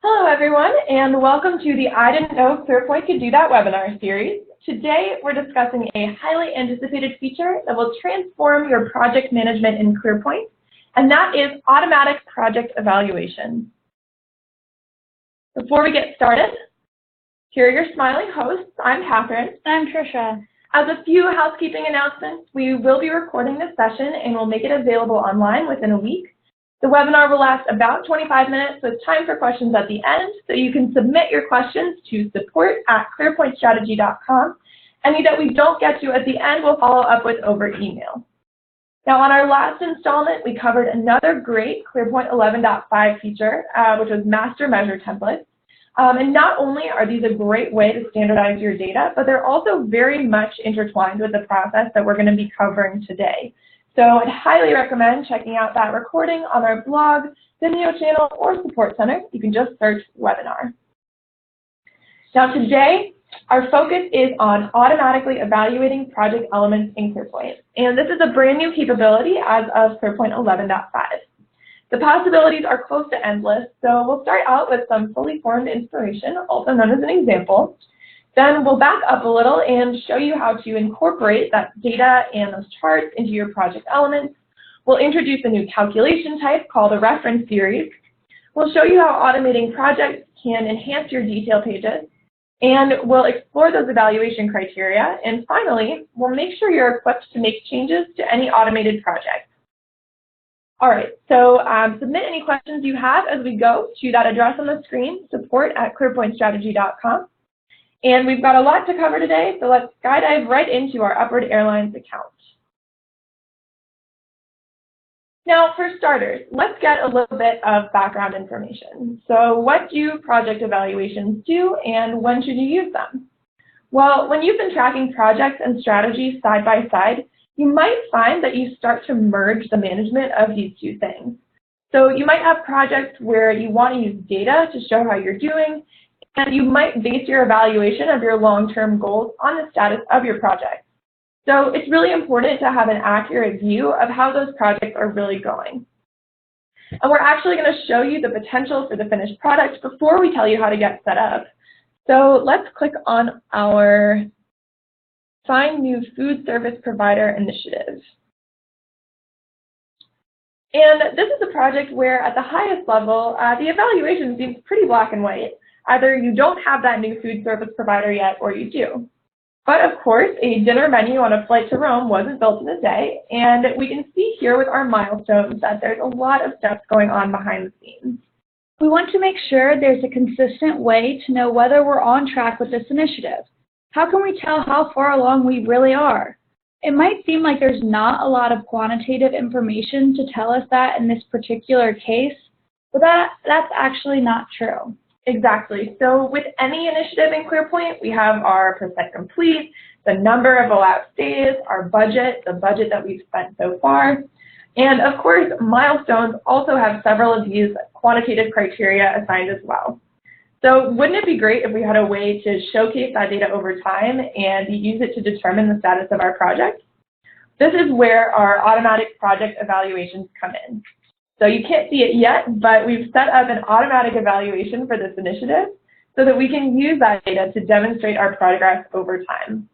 Hello everyone, and welcome to the I Didn't Know ClearPoint Could Do That webinar series. Today we're discussing a highly anticipated feature that will transform your project management in ClearPoint, and that is automatic project evaluation. Before we get started, here are your smiling hosts. I'm Catherine. I'm Trisha. As a few housekeeping announcements, we will be recording this session and we'll make it available online within a week. The webinar will last about 25 minutes with time for questions at the end, so you can submit your questions to support@clearpointstrategy.com. Any that we don't get to at the end, we'll follow up with over email. Now, on our last installment, we covered another great ClearPoint 11.5 feature, which was master measure templates. And not only are these a great way to standardize your data, but they're also very much intertwined with the process that we're going to be covering today. So I'd highly recommend checking out that recording on our blog, Vimeo channel, or support center. You can just search webinar. Now today, our focus is on automatically evaluating project elements in ClearPoint. And this is a brand new capability as of ClearPoint 11.5. The possibilities are close to endless, so we'll start out with some fully formed inspiration, also known as an example. Then we'll back up a little and show you how to incorporate that data and those charts into your project elements. We'll introduce a new calculation type called a reference series. We'll show you how automating projects can enhance your detail pages. And we'll explore those evaluation criteria. And finally, we'll make sure you're equipped to make changes to any automated project. All right, so submit any questions you have as we go to that address on the screen, support@clearpointstrategy.com. And we've got a lot to cover today, so let's skydive right into our Upward Airlines account. Now, for starters, let's get a little bit of background information. So what do project evaluations do, and when should you use them? Well, when you've been tracking projects and strategies side by side, you might find that you start to merge the management of these two things. So you might have projects where you want to use data to show how you're doing, and you might base your evaluation of your long-term goals on the status of your project. So it's really important to have an accurate view of how those projects are really going. And we're actually going to show you the potential for the finished product before we tell you how to get set up. So let's click on our Find New Food Service Provider initiative. And this is a project where at the highest level, the evaluation seems pretty black and white. Either you don't have that new food service provider yet, or you do. But of course, a dinner menu on a flight to Rome wasn't built in a day, and we can see here with our milestones that there's a lot of steps going on behind the scenes. We want to make sure there's a consistent way to know whether we're on track with this initiative. How can we tell how far along we really are? It might seem like there's not a lot of quantitative information to tell us that in this particular case, but that's actually not true. Exactly. So with any initiative in ClearPoint, we have our percent complete, the number of elapsed days, our budget, the budget that we've spent so far. And of course, milestones also have several of these quantitative criteria assigned as well. So wouldn't it be great if we had a way to showcase that data over time and use it to determine the status of our project? This is where our automatic project evaluations come in. So you can't see it yet, but we've set up an automatic evaluation for this initiative so that we can use that data to demonstrate our progress over time.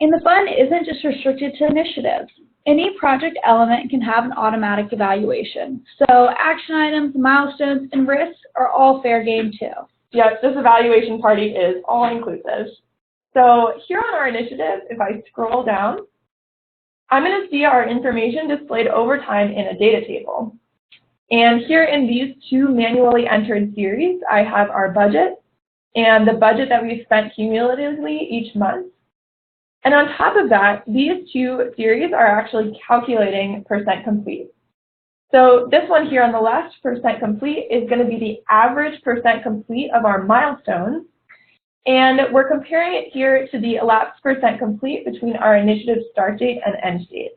And the fun isn't just restricted to initiatives. Any project element can have an automatic evaluation. So action items, milestones, and risks are all fair game too. Yes, this evaluation party is all inclusive. So here on our initiative, if I scroll down, I'm going to see our information displayed over time in a data table. And here in these two manually entered series, I have our budget and the budget that we've spent cumulatively each month. And on top of that, these two series are actually calculating percent complete. So this one here on the left, percent complete, is going to be the average percent complete of our milestones. And we're comparing it here to the elapsed percent complete between our initiative start date and end date.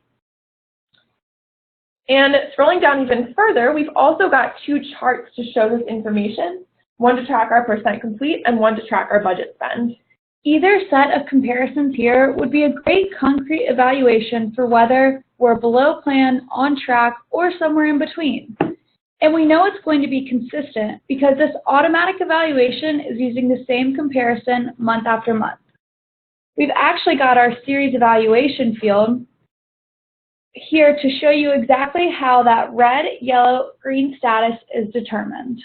And scrolling down even further, we've also got two charts to show this information, one to track our percent complete and one to track our budget spend. Either set of comparisons here would be a great concrete evaluation for whether we're below plan, on track, or somewhere in between. And we know it's going to be consistent because this automatic evaluation is using the same comparison month after month. We've actually got our series evaluation field here to show you exactly how that red, yellow, green status is determined.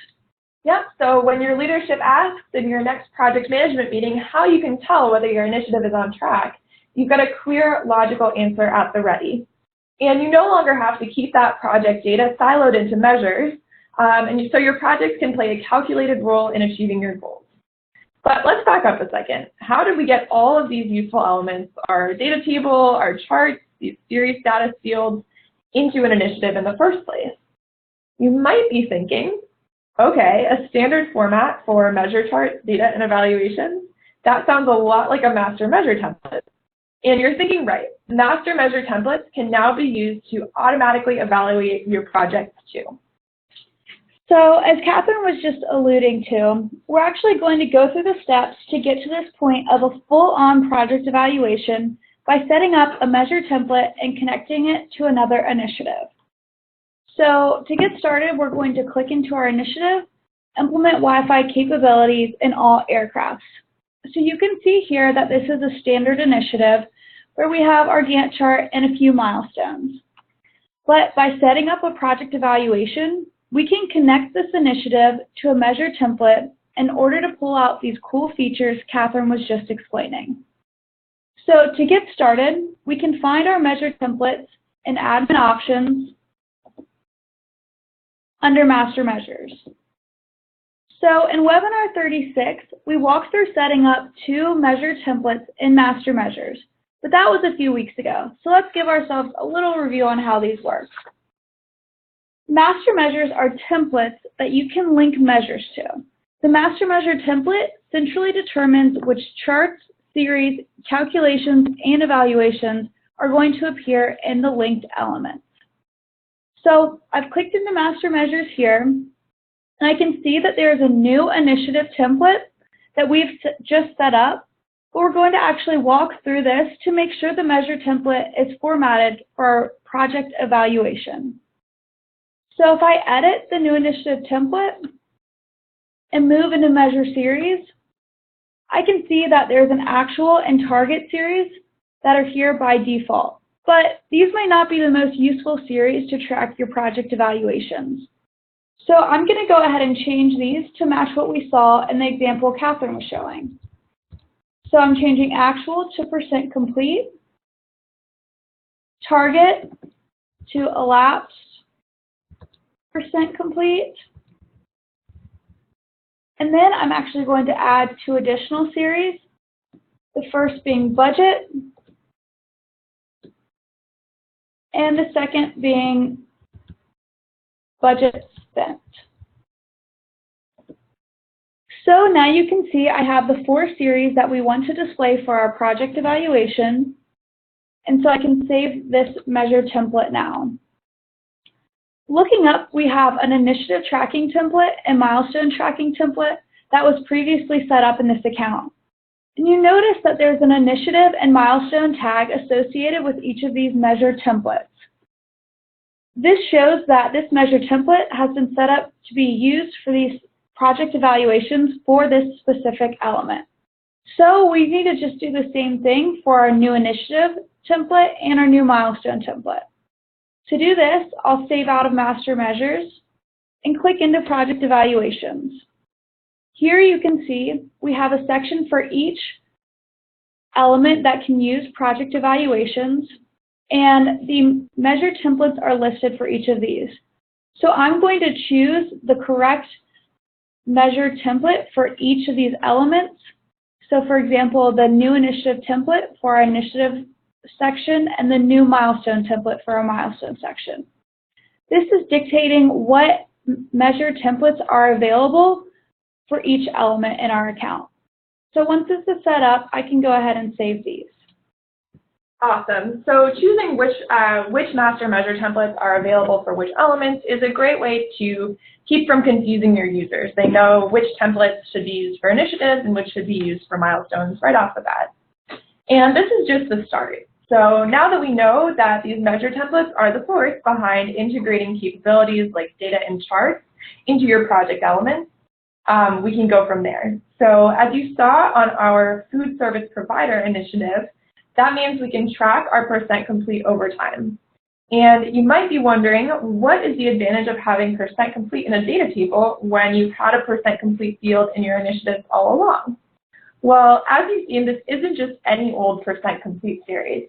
Yep, so when your leadership asks in your next project management meeting how you can tell whether your initiative is on track, you've got a clear, logical answer at the ready. And you no longer have to keep that project data siloed into measures, so your projects can play a calculated role in achieving your goals. But let's back up a second. How did we get all of these useful elements, our data table, our charts, these series status fields, into an initiative in the first place? You might be thinking, okay, a standard format for measure charts, data, and evaluations, that sounds a lot like a master measure template. And you're thinking right. Master measure templates can now be used to automatically evaluate your projects too. So as Catherine was just alluding to, we're actually going to go through the steps to get to this point of a full-on project evaluation by setting up a measure template and connecting it to another initiative. So to get started, we're going to click into our initiative, implement Wi-Fi capabilities in all aircrafts. So you can see here that this is a standard initiative where we have our Gantt chart and a few milestones. But by setting up a project evaluation, we can connect this initiative to a measure template in order to pull out these cool features Catherine was just explaining. So to get started, we can find our measure templates in admin options under master measures. So in webinar 36, we walked through setting up 2 measure templates in master measures, but that was a few weeks ago. So let's give ourselves a little review on how these work. Master measures are templates that you can link measures to. The master measure template centrally determines which charts, series, calculations, and evaluations are going to appear in the linked elements. So I've clicked into master measures here, and I can see that there is a new initiative template that we've just set up, but we're going to actually walk through this to make sure the measure template is formatted for our project evaluation. So if I edit the new initiative template and move into measure series, I can see that there's an actual and target series that are here by default. But these might not be the most useful series to track your project evaluations. So I'm going to go ahead and change these to match what we saw in the example Catherine was showing. So I'm changing actual to % complete, target to elapsed % complete, and then I'm actually going to add 2 additional series, the first being budget, and the second being budget spent. So now you can see I have the 4 series that we want to display for our project evaluation, and so I can save this measure template now. Looking up, we have an initiative tracking template and milestone tracking template that was previously set up in this account. And you notice that there's an initiative and milestone tag associated with each of these measure templates. This shows that this measure template has been set up to be used for these project evaluations for this specific element. So we need to just do the same thing for our new initiative template and our new milestone template. To do this, I'll save out of master measures and click into project evaluations. Here you can see we have a section for each element that can use project evaluations, and the measure templates are listed for each of these. So I'm going to choose the correct measure template for each of these elements. So for example, the new initiative template for our initiative section and the new milestone template for our milestone section. This is dictating what measure templates are available for each element in our account. So once this is set up, I can go ahead and save these. Awesome. So choosing which master measure templates are available for which elements is a great way to keep from confusing your users. They know which templates should be used for initiatives and which should be used for milestones right off the bat. And this is just the start. So now that we know that these measure templates are the force behind integrating capabilities like data and charts into your project elements, we can go from there. So as you saw on our food service provider initiative, that means we can track our percent complete over time. And you might be wondering, what is the advantage of having percent complete in a data table when you've had a percent complete field in your initiatives all along? Well, as you've seen, this isn't just any old percent complete series.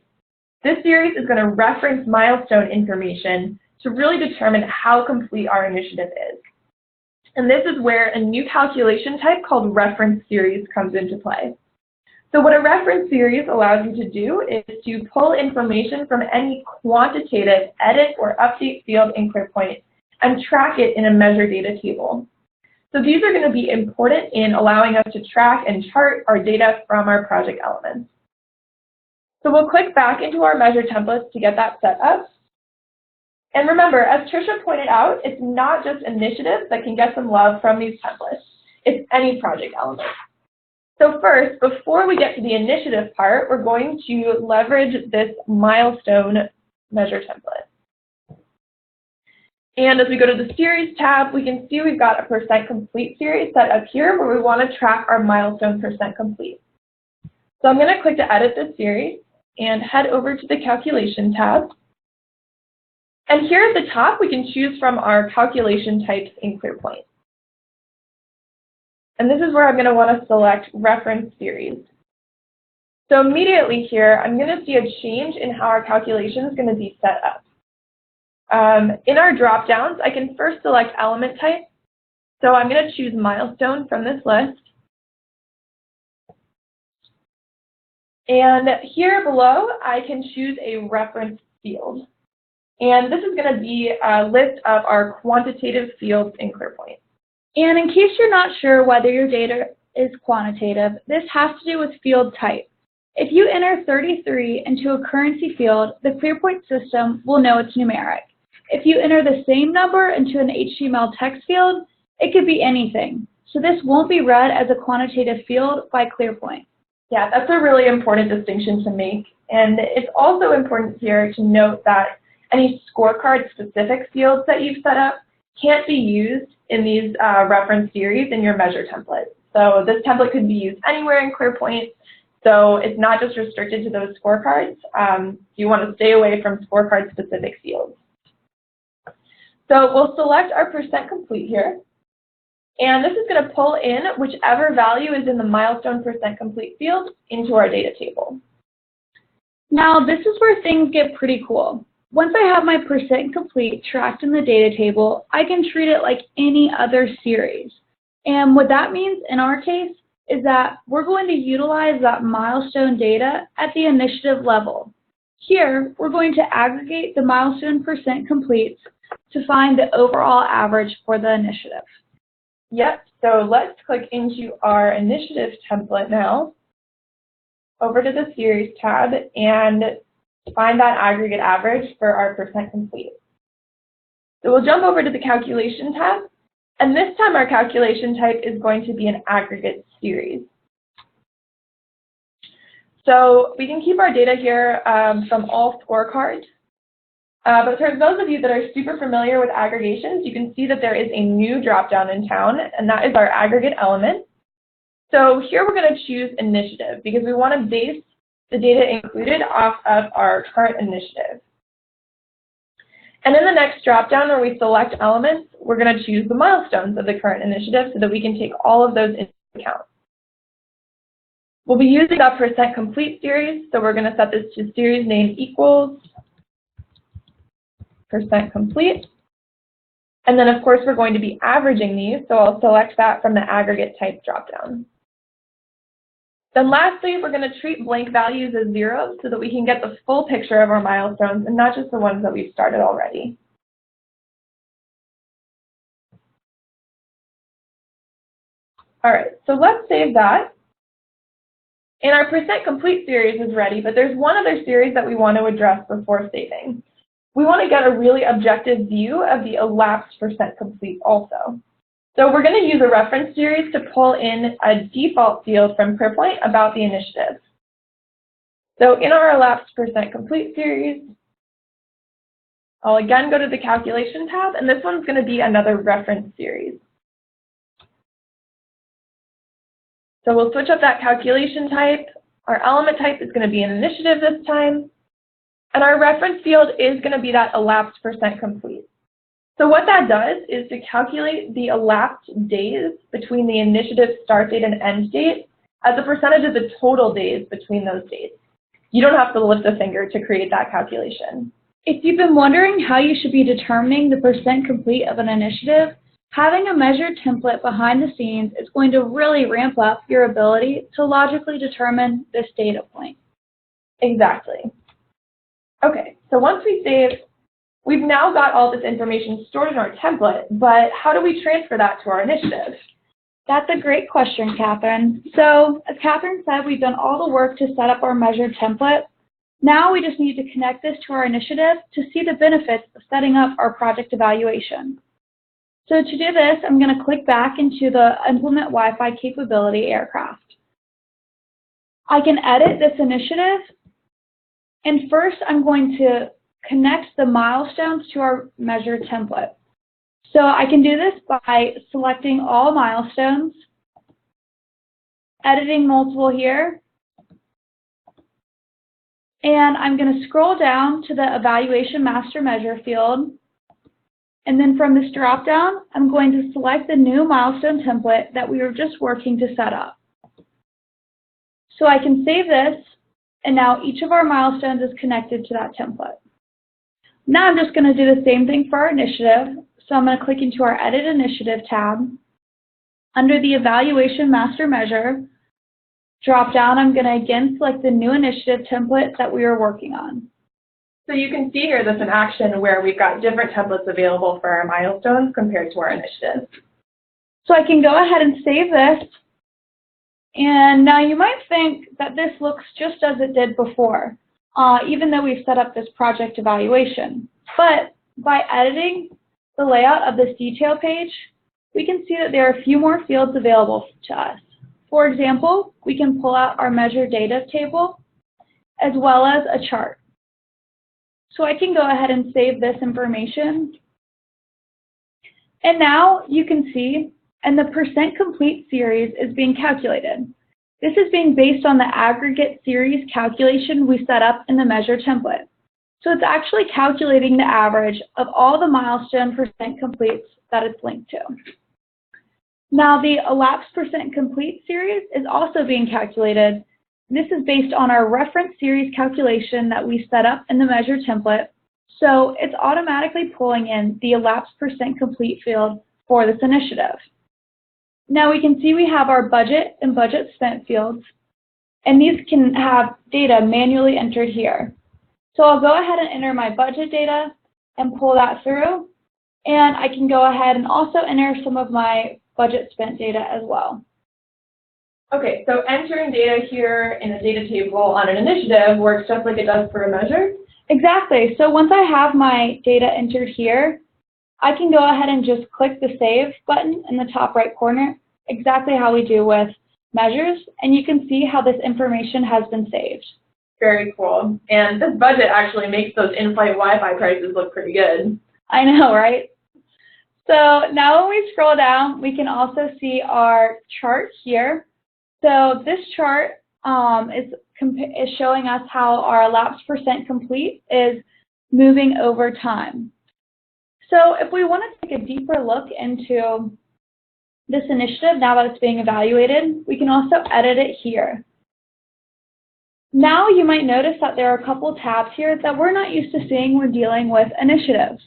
This series is going to reference milestone information to really determine how complete our initiative is. And this is where a new calculation type called reference series comes into play. So what a reference series allows you to do is to pull information from any quantitative edit or update field in ClearPoint and track it in a measure data table. So these are going to be important in allowing us to track and chart our data from our project elements. So we'll click back into our measure templates to get that set up. And remember, as Tricia pointed out, it's not just initiatives that can get some love from these templates. It's any project element. So first, before we get to the initiative part, we're going to leverage this milestone measure template. And as we go to the series tab, we can see we've got a percent complete series set up here where we want to track our milestone percent complete. So I'm going to click to edit this series and head over to the calculation tab. And here at the top, we can choose from our calculation types in ClearPoint. And this is where I'm going to want to select reference series. So immediately here, I'm going to see a change in how our calculation is going to be set up. In our drop-downs, I can first select element type. So I'm going to choose milestone from this list. And here below, I can choose a reference field. And this is going to be a list of our quantitative fields in ClearPoint. And in case you're not sure whether your data is quantitative, this has to do with field type. If you enter 33 into a currency field, the ClearPoint system will know it's numeric. If you enter the same number into an HTML text field, it could be anything. So this won't be read as a quantitative field by ClearPoint. Yeah, that's a really important distinction to make. And it's also important here to note that any scorecard-specific fields that you've set up can't be used in these reference series in your measure template. So this template could be used anywhere in ClearPoint, so it's not just restricted to those scorecards. You want to stay away from scorecard-specific fields. So we'll select our percent complete here, and this is going to pull in whichever value is in the milestone percent complete field into our data table. Now this is where things get pretty cool. Once I have my percent complete tracked in the data table, I can treat it like any other series. And what that means in our case is that we're going to utilize that milestone data at the initiative level. Here, we're going to aggregate the milestone percent completes to find the overall average for the initiative. Yep, so let's click into our initiative template now, over to the series tab, and find that aggregate average for our percent complete. So we'll jump over to the calculation tab, and this time our calculation type is going to be an aggregate series. So we can keep our data here from all scorecards, but for those of you that are super familiar with aggregations, you can see that there is a new drop-down in town, and that is our aggregate element. So here we're going to choose initiative because we want to base the data included off of our current initiative. And in the next drop-down where we select elements, we're going to choose the milestones of the current initiative so that we can take all of those into account. We'll be using that percent complete series, so we're going to set this to series name equals percent complete. And then of course we're going to be averaging these, so I'll select that from the aggregate type drop-down. Then lastly, we're going to treat blank values as zeros so that we can get the full picture of our milestones and not just the ones that we've started already. All right, so let's save that. And our percent complete series is ready, but there's one other series that we want to address before saving. We want to get a really objective view of the elapsed percent complete also. So we're going to use a reference series to pull in a default field from ClearPoint about the initiative. So in our elapsed % complete series, I'll again go to the calculation tab, and this one's going to be another reference series. So we'll switch up that calculation type. Our element type is going to be an initiative this time, and our reference field is going to be that elapsed % complete. So what that does is to calculate the elapsed days between the initiative start date and end date as a percentage of the total days between those dates. You don't have to lift a finger to create that calculation. If you've been wondering how you should be determining the % complete of an initiative, having a measured template behind the scenes is going to really ramp up your ability to logically determine this data point. Exactly. Okay, so once we save, we've now got all this information stored in our template, but how do we transfer that to our initiative? That's a great question, Catherine. So, as Catherine said, we've done all the work to set up our measured template. Now we just need to connect this to our initiative to see the benefits of setting up our project evaluation. So to do this, I'm going to click back into the Implement Wi-Fi Capability aircraft. I can edit this initiative, and first I'm going to connect the milestones to our measured template. So I can do this by selecting all milestones, editing multiple here, and I'm going to scroll down to the Evaluation Master Measure field, and then from this drop-down, I'm going to select the new milestone template that we were just working to set up. So I can save this, and now each of our milestones is connected to that template. Now I'm just going to do the same thing for our initiative. So I'm going to click into our Edit Initiative tab. Under the Evaluation Master Measure drop-down, I'm going to again select the new initiative template that we were working on. So you can see here this in action where we've got different templates available for our milestones compared to our initiatives. So I can go ahead and save this. And now you might think that this looks just as it did before, even though we've set up this project evaluation. But by editing the layout of this detail page, we can see that there are a few more fields available to us. For example, we can pull out our measure data table as well as a chart. So I can go ahead and save this information. And now you can see, and the % complete series is being calculated. This is being based on the aggregate series calculation we set up in the measure template. So it's actually calculating the average of all the milestone % completes that it's linked to. Now the elapsed % complete series is also being calculated. This is based on our reference series calculation that we set up in the measure template. So it's automatically pulling in the elapsed % complete field for this initiative. Now we can see we have our budget and budget spent fields, and these can have data manually entered here. So I'll go ahead and enter my budget data and pull that through, and I can go ahead and also enter some of my budget spent data as well. Okay, so entering data here in a data table on an initiative works just like it does for a measure? Exactly. So once I have my data entered here, I can go ahead and just click the Save button in the top right corner, exactly how we do with measures, and you can see how this information has been saved. Very cool. And this budget actually makes those in-flight Wi-Fi prices look pretty good. I know, right? So now when we scroll down, we can also see our chart here. So this chart is showing us how our elapsed % complete is moving over time. So if we want to take a deeper look into this initiative, now that it's being evaluated, we can also edit it here. Now you might notice that there are a couple tabs here that we're not used to seeing when dealing with initiatives.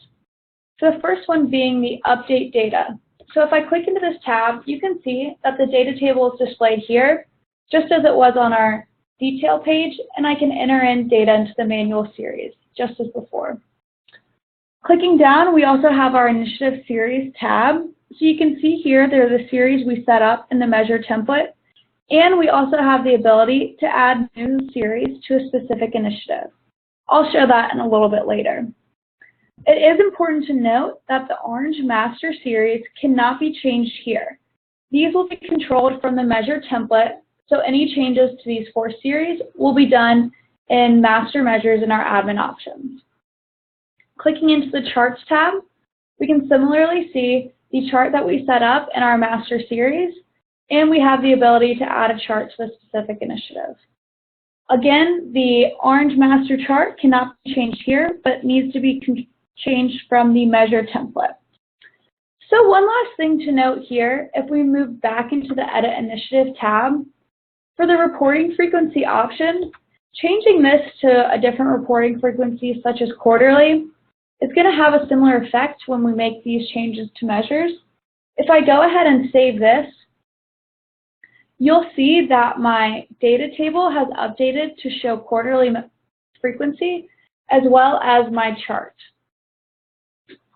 So the first one being the Update Data. So if I click into this tab, you can see that the data table is displayed here, just as it was on our detail page, and I can enter in data into the manual series, just as before. Clicking down, we also have our Initiative Series tab. So you can see here, they're the series we set up in the measure template, and we also have the ability to add new series to a specific initiative. I'll show that in a little bit later. It is important to note that the orange master series cannot be changed here. These will be controlled from the measure template, so any changes to these 4 series will be done in Master Measures in our admin options. Clicking into the Charts tab, we can similarly see the chart that we set up in our master series, and we have the ability to add a chart to a specific initiative. Again, the orange master chart cannot be changed here, but needs to be changed from the measure template. So one last thing to note here, if we move back into the Edit Initiative tab, for the reporting frequency option, changing this to a different reporting frequency such as quarterly is going to have a similar effect when we make these changes to measures. If I go ahead and save this, you'll see that my data table has updated to show quarterly frequency as well as my chart.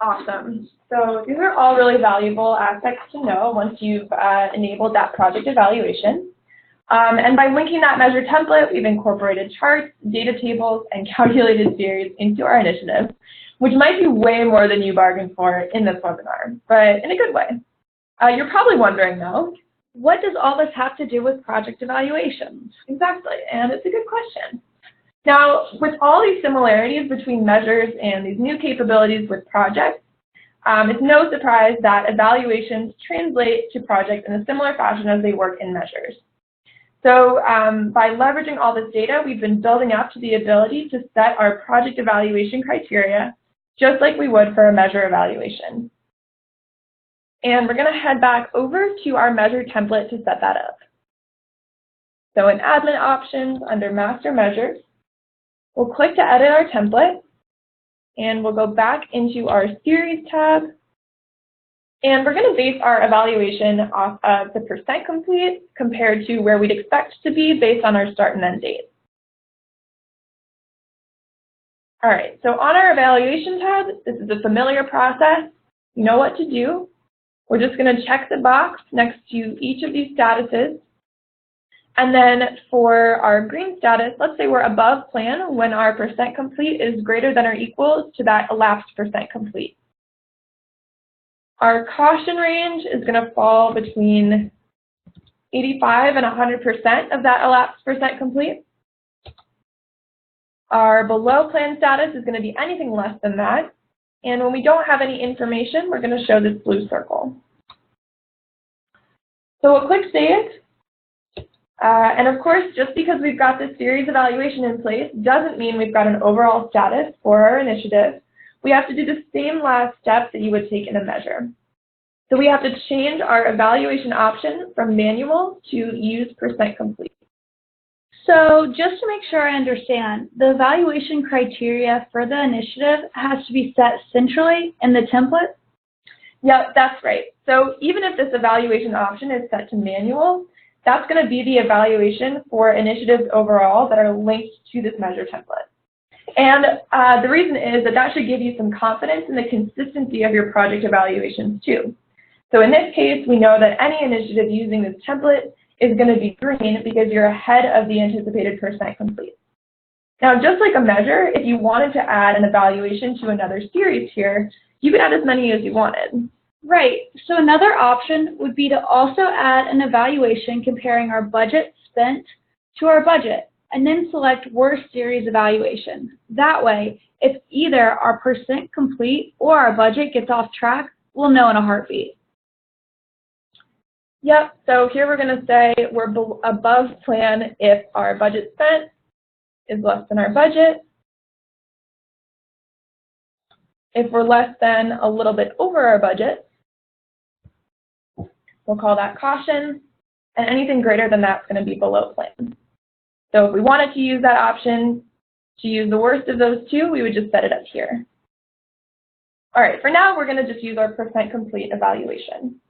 Awesome. So these are all really valuable aspects to know once you've enabled that project evaluation. And by linking that measure template, we've incorporated charts, data tables, and calculated series into our initiative, which might be way more than you bargained for in this webinar, but in a good way. You're probably wondering though, what does all this have to do with project evaluations? Exactly, and it's a good question. Now, with all these similarities between measures and these new capabilities with projects, it's no surprise that evaluations translate to projects in a similar fashion as they work in measures. So by leveraging all this data, we've been building up to the ability to set our project evaluation criteria just like we would for a measure evaluation. And we're going to head back over to our measure template to set that up. So in Admin Options under Master Measures, we'll click to edit our template, and we'll go back into our Series tab, and we're going to base our evaluation off of the % complete compared to where we'd expect to be based on our start and end date. All right, so on our evaluation tab, this is a familiar process. You know what to do. We're just going to check the box next to each of these statuses. And then for our green status, let's say we're above plan when our % complete is greater than or equal to that elapsed % complete. Our caution range is going to fall between 85 and 100% of that elapsed % complete. Our below plan status is going to be anything less than that. And when we don't have any information, we're going to show this blue circle. So we'll click Save. And of course, just because we've got this series evaluation in place doesn't mean we've got an overall status for our initiative. We have to do the same last steps that you would take in a measure. So we have to change our evaluation option from manual to use % complete. So just to make sure I understand, the evaluation criteria for the initiative has to be set centrally in the template? Yep, that's right. So even if this evaluation option is set to manual, that's going to be the evaluation for initiatives overall that are linked to this measure template. And the reason is that that should give you some confidence in the consistency of your project evaluations too. So in this case, we know that any initiative using this template is going to be green because you're ahead of the anticipated % complete. Now, just like a measure, if you wanted to add an evaluation to another series here, you could add as many as you wanted. Right. So another option would be to also add an evaluation comparing our budget spent to our budget, and then select Worst Series Evaluation. That way, if either our % complete or our budget gets off track, we'll know in a heartbeat. Yep, so here we're going to say we're above plan if our budget spent is less than our budget. If we're less than a little bit over our budget, we'll call that caution, and anything greater than that's going to be below plan. So if we wanted to use that option to use the worst of those two, we would just set it up here. All right, for now, we're going to just use our % complete evaluation.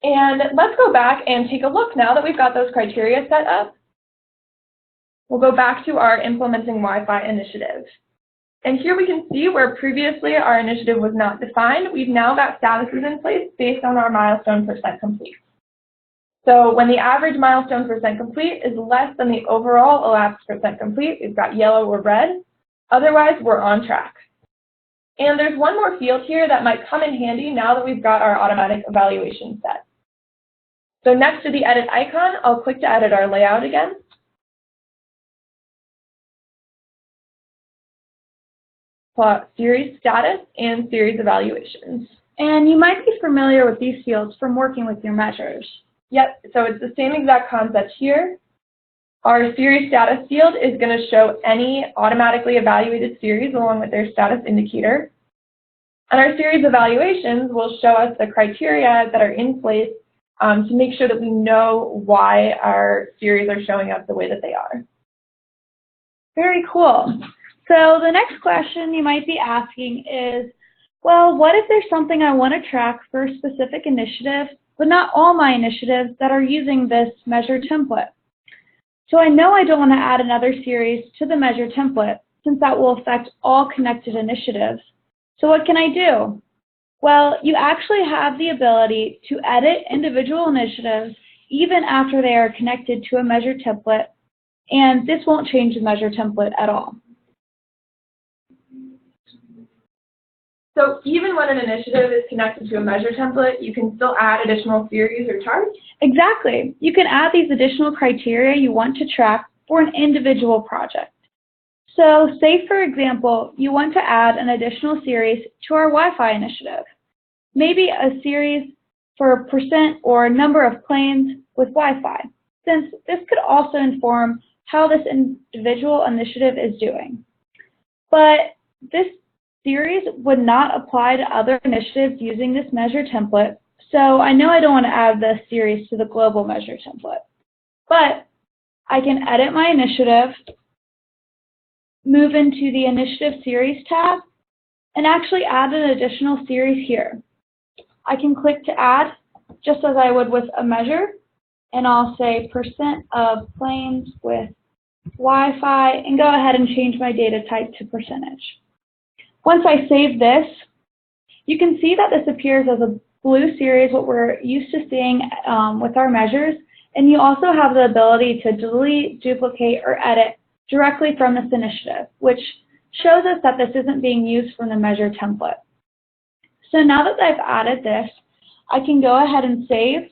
And let's go back and take a look now that we've got those criteria set up. We'll go back to our Implementing Wi-Fi initiative. And here we can see where previously our initiative was not defined, we've now got statuses in place based on our milestone % complete. So when the average milestone % complete is less than the overall elapsed % complete, we've got yellow or red. Otherwise, we're on track. And there's one more field here that might come in handy now that we've got our automatic evaluation set. So next to the edit icon, I'll click to edit our layout again. Plot series status and series evaluations. And you might be familiar with these fields from working with your measures. Yep, so it's the same exact concept here. Our series status field is going to show any automatically evaluated series along with their status indicator. And our series evaluations will show us the criteria that are in place to make sure that we know why our series are showing up the way that they are. Very cool. So the next question you might be asking is, well, what if there's something I want to track for a specific initiative, but not all my initiatives that are using this measure template? So I know I don't want to add another series to the measure template, since that will affect all connected initiatives. So what can I do? Well, you actually have the ability to edit individual initiatives even after they are connected to a measure template, and this won't change the measure template at all. So even when an initiative is connected to a measure template, you can still add additional series or charts? Exactly. You can add these additional criteria you want to track for an individual project. So say, for example, you want to add an additional series to our Wi-Fi initiative. Maybe a series for percent or number of planes with Wi-Fi, since this could also inform how this individual initiative is doing. But this series would not apply to other initiatives using this measure template, so I know I don't want to add this series to the global measure template. But I can edit my initiative, move into the Initiative Series tab, and actually add an additional series here. I can click to add, just as I would with a measure, and I'll say percent of planes with Wi-Fi, and go ahead and change my data type to percentage. Once I save this, you can see that this appears as a blue series, what we're used to seeing with our measures, and you also have the ability to delete, duplicate, or edit directly from this initiative, which shows us that this isn't being used from the measure template. So now that I've added this, I can go ahead and save,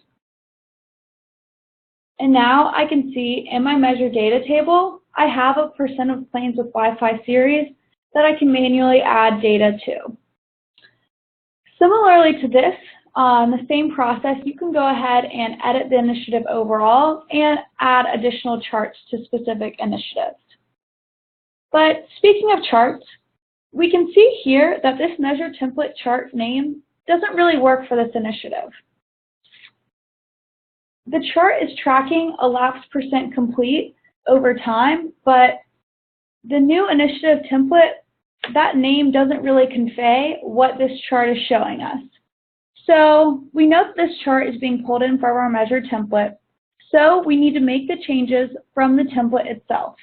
and now I can see in my measure data table, I have a percent of planes with Wi-Fi series that I can manually add data to. Similarly to this, the same process, you can go ahead and edit the initiative overall and add additional charts to specific initiatives. But speaking of charts, we can see here that this measure template chart name doesn't really work for this initiative. The chart is tracking elapsed percent complete over time, but the new initiative template, that name doesn't really convey what this chart is showing us. So we know that this chart is being pulled in from our measure template, so we need to make the changes from the template itself.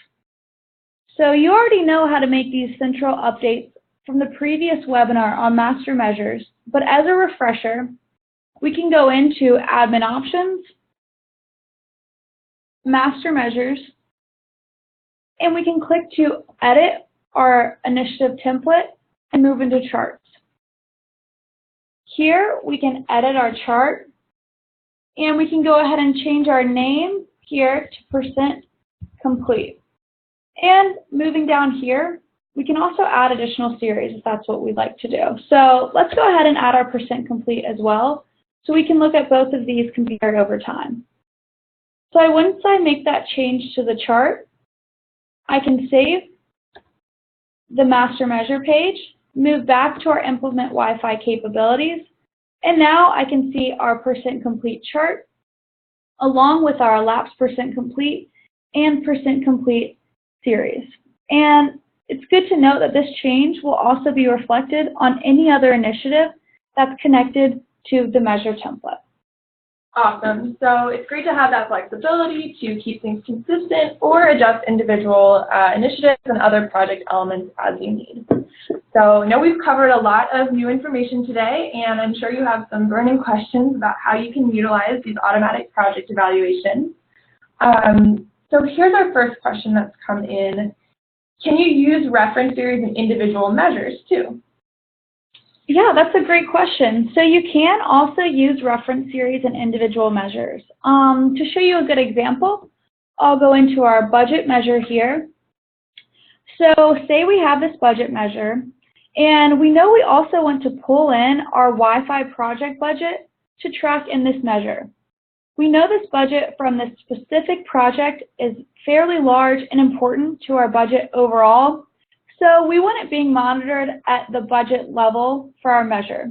So you already know how to make these central updates from the previous webinar on master measures, but as a refresher, we can go into admin options, master measures, and we can click to edit our initiative template and move into charts. Here we can edit our chart, and we can go ahead and change our name here to percent complete. And moving down here, we can also add additional series if that's what we'd like to do. So let's go ahead and add our percent complete as well, so we can look at both of these compared over time. So once I make that change to the chart, I can save the master measure page, move back to our implement Wi-Fi capabilities, and now I can see our percent complete chart along with our elapsed percent complete and percent complete series. And it's good to note that this change will also be reflected on any other initiative that's connected to the measure template. Awesome. So it's great to have that flexibility to keep things consistent or adjust individual initiatives and other project elements as you need. So I know we've covered a lot of new information today, and I'm sure you have some burning questions about how you can utilize these automatic project evaluations. So here's our first question that's come in. Can you use reference series and individual measures too? Yeah, that's a great question. So you can also use reference series and individual measures. To show you a good example, I'll go into our budget measure here. So say we have this budget measure, and we know we also want to pull in our Wi-Fi project budget to track in this measure. We know this budget from this specific project is fairly large and important to our budget overall, so we want it being monitored at the budget level for our measure.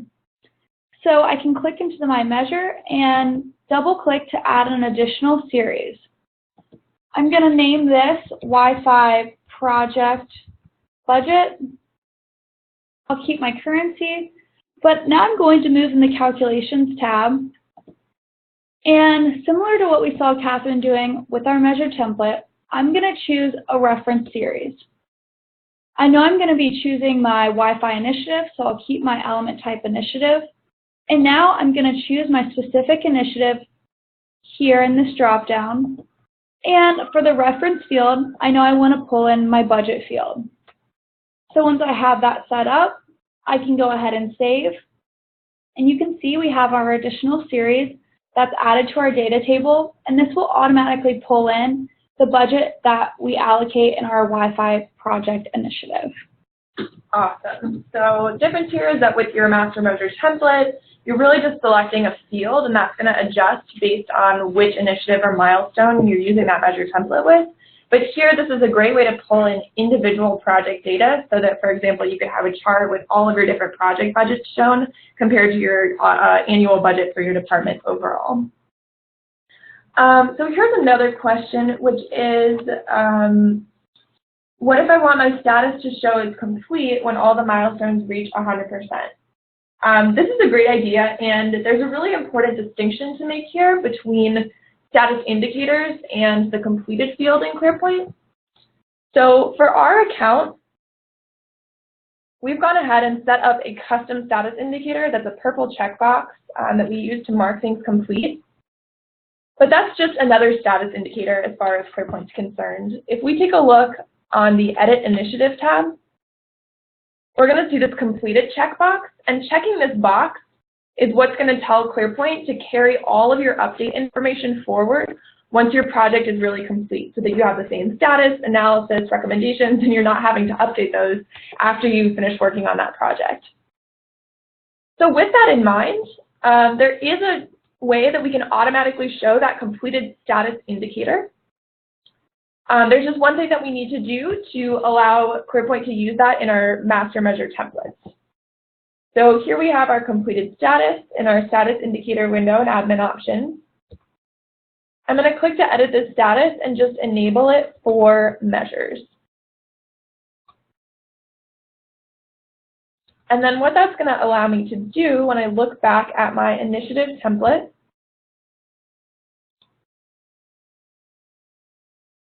So I can click into my measure and double-click to add an additional series. I'm going to name this Wi-Fi project budget. I'll keep my currency, but now I'm going to move in the Calculations tab. And similar to what we saw Catherine doing with our measure template, I'm going to choose a reference series. I know I'm going to be choosing my Wi-Fi initiative, so I'll keep my element type initiative. And now I'm going to choose my specific initiative here in this dropdown. And for the reference field, I know I want to pull in my budget field. So once I have that set up, I can go ahead and save. And you can see we have our additional series that's added to our data table, and this will automatically pull in the budget that we allocate in our Wi-Fi project initiative. Awesome. So difference here is that with your master measure template, you're really just selecting a field, and that's going to adjust based on which initiative or milestone you're using that measure template with. But here, this is a great way to pull in individual project data so that, for example, you could have a chart with all of your different project budgets shown compared to your annual budget for your department overall. So here's another question, which is, what if I want my status to show as complete when all the milestones reach 100%? This is a great idea, and there's a really important distinction to make here between status indicators and the completed field in ClearPoint. So for our account, we've gone ahead and set up a custom status indicator that's a purple checkbox that we use to mark things complete. But that's just another status indicator as far as ClearPoint's concerned. If we take a look on the Edit Initiative tab, we're going to see this completed checkbox, and checking this box is what's going to tell ClearPoint to carry all of your update information forward once your project is really complete, so that you have the same status, analysis, recommendations, and you're not having to update those after you finish working on that project. So with that in mind, there is a way that we can automatically show that completed status indicator. There's just one thing that we need to do to allow ClearPoint to use that in our master measure templates. So here we have our completed status in our status indicator window and admin options. I'm going to click to edit this status and just enable it for measures. And then what that's going to allow me to do when I look back at my initiative template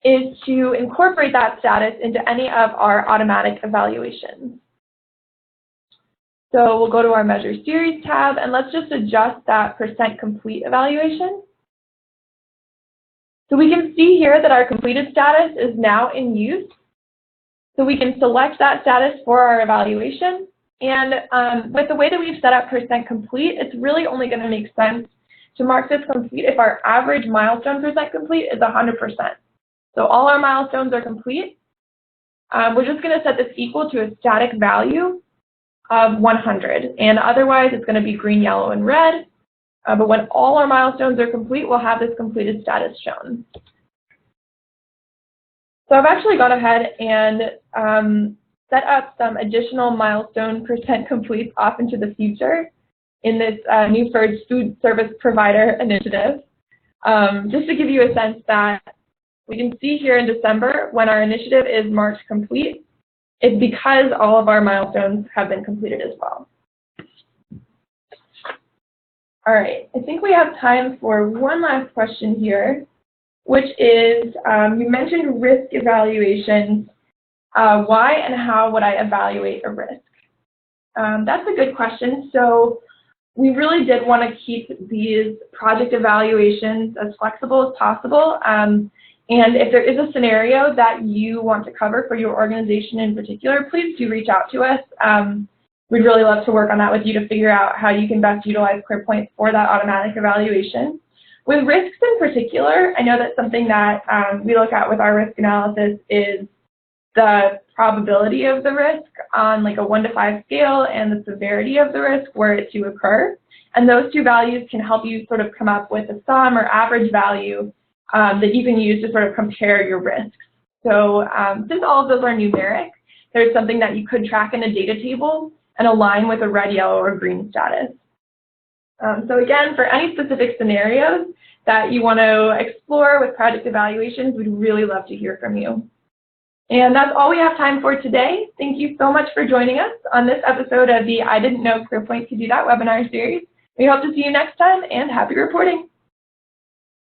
is to incorporate that status into any of our automatic evaluations. So we'll go to our Measure Series tab, and let's just adjust that % complete evaluation. So we can see here that our completed status is now in use. So we can select that status for our evaluation. And with the way that we've set up % complete, it's really only going to make sense to mark this complete if our average milestone % complete is 100%. So all our milestones are complete. We're just going to set this equal to a static value of 100. And otherwise, it's going to be green, yellow, and red. But when all our milestones are complete, we'll have this completed status shown. So I've actually gone ahead and set up some additional milestone % completes off into the future in this new food service provider initiative. Just to give you a sense that we can see here in December when our initiative is marked complete, it's because all of our milestones have been completed as well. All right, I think we have time for one last question here, which is, you mentioned risk evaluations. Why and how would I evaluate a risk? That's a good question. So we really did want to keep these project evaluations as flexible as possible. And if there is a scenario that you want to cover for your organization in particular, please do reach out to us. We'd really love to work on that with you to figure out how you can best utilize ClearPoint for that automatic evaluation. With risks in particular, I know that something that we look at with our risk analysis is the probability of the risk on like a 1 to 5 scale and the severity of the risk were it to occur. And those two values can help you sort of come up with a sum or average value that you can use to sort of compare your risks. So since all of those are numeric, there's something that you could track in a data table and align with a red, yellow, or green status. So again, for any specific scenarios that you want to explore with project evaluations, we'd really love to hear from you. And that's all we have time for today. Thank you so much for joining us on this episode of the I Didn't Know ClearPoint Could Do That webinar series. We hope to see you next time, and happy reporting.